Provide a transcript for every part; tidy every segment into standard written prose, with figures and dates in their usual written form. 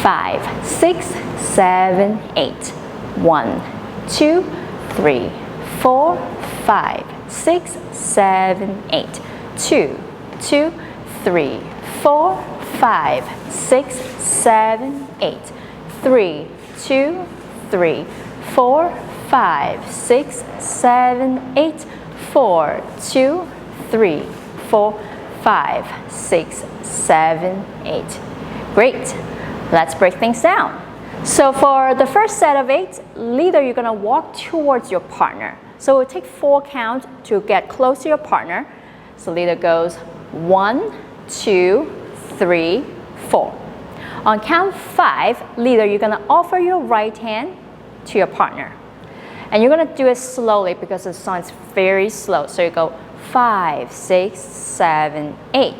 5, 6, 7, 8. 1, 2, 3, 4, 5, 6, 7, 8. 2, 2, 3, 4, 5, 6, 7, 8. 3, 2, 3, 4, 5, 6, 7, 8. 4, 2, 3, 4, 5, 6, 7, 8. Great. Let's break things down. So for the first set of 8, leader, you're going to walk towards your partner. So it will take 4 counts to get close to your partner. So leader goes 1, 2, 3, 4. On count 5, leader, you're going to offer your right hand to your partner. And you're going to do it slowly because the song is very slow. So you go 5, 6, 7, 8.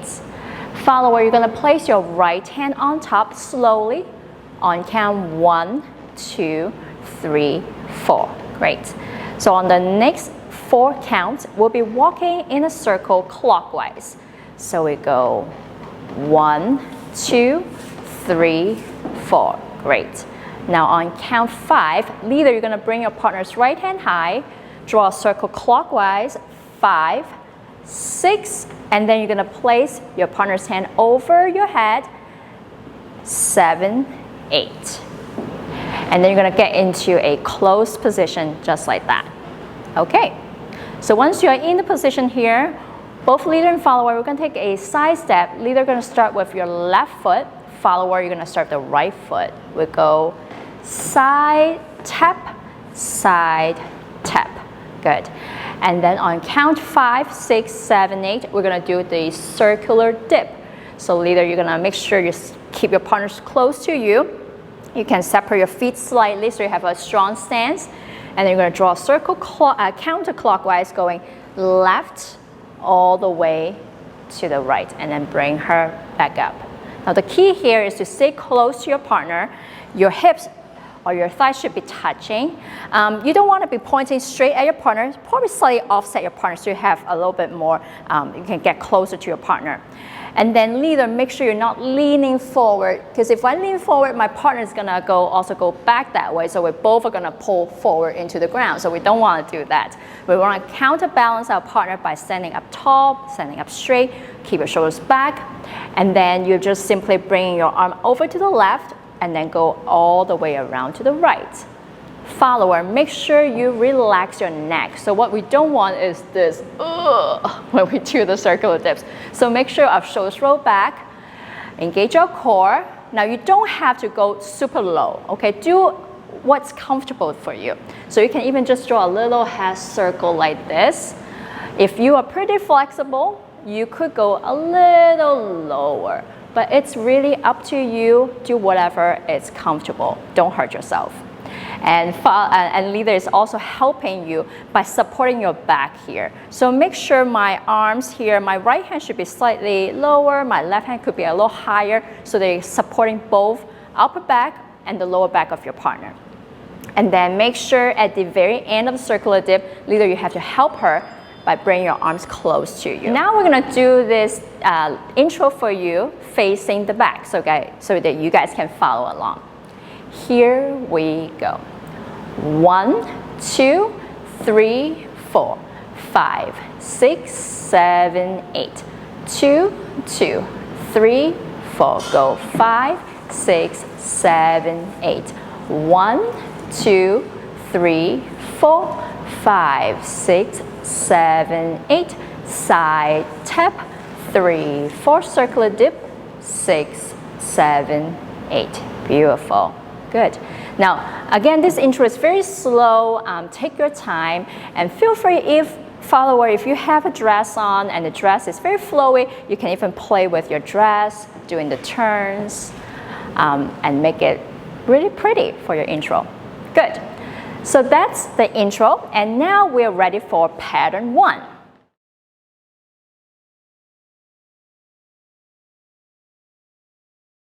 Follower, you're going to place your right hand on top slowly on count 1, 2, 3, 4. Great. So on the next 4 counts, we'll be walking in a circle clockwise. So we go 1, 2, 3, 4. Great. Now on count 5, leader, you're going to bring your partner's right hand high, draw a circle clockwise, 5, 6, and then you're going to place your partner's hand over your head, 7, 8. And then you're going to get into a closed position just like that. Okay, so once you're in the position here, both leader and follower, we're going to take a side step. Leader, going to start with your left foot. Follower, you're going to start the right foot. We go side tap, side tap. Good. And then on count 5, 6, 7, 8, we're going to do the circular dip. So leader, you're going to make sure you keep your partners close to you. You can separate your feet slightly so you have a strong stance. And then you're going to draw a circle counterclockwise going left all the way to the right and then bring her back up. Now the key here is to stay close to your partner. Your hips or your thighs should be touching. You don't want to be pointing straight at your partner. Probably slightly offset your partner so you have a little bit more, you can get closer to your partner. And then leader, make sure you're not leaning forward, because if I lean forward, my partner is going to also go back that way. So we both are going to pull forward into the ground. So we don't want to do that. We want to counterbalance our partner by standing up tall, standing up straight, keep your shoulders back. And then you're just simply bringing your arm over to the left and then go all the way around to the right. Follower, make sure you relax your neck. So what we don't want is this when we do the circular dips. So make sure our shoulders roll back, engage our core. Now you don't have to go super low, okay? Do what's comfortable for you. So you can even just draw a little half circle like this. If you are pretty flexible, you could go a little lower, but it's really up to you. Do whatever is comfortable. Don't hurt yourself. And leader is also helping you by supporting your back here. So make sure my arms here, my right hand should be slightly lower, my left hand could be a little higher, so they're supporting both upper back and the lower back of your partner. And then make sure at the very end of the circular dip, leader, you have to help her by bringing your arms close to you. Now we're going to do this intro for you facing the back, so that you guys can follow along. Here we go. 1, 2, 3, 4, 5, 6, 7, 8. 2, 2, 3, 4. Go 5, 6, 7, 8. 1, 2, 3, 4, 5, 6, 7, 8. Side tap. 3, 4. Circular dip. 6, 7, 8. Beautiful. Good. Now, again, this intro is very slow. Take your time and feel free, if you have a dress on and the dress is very flowy, you can even play with your dress, doing the turns, and make it really pretty for your intro. Good. So that's the intro, and now we're ready for pattern 1.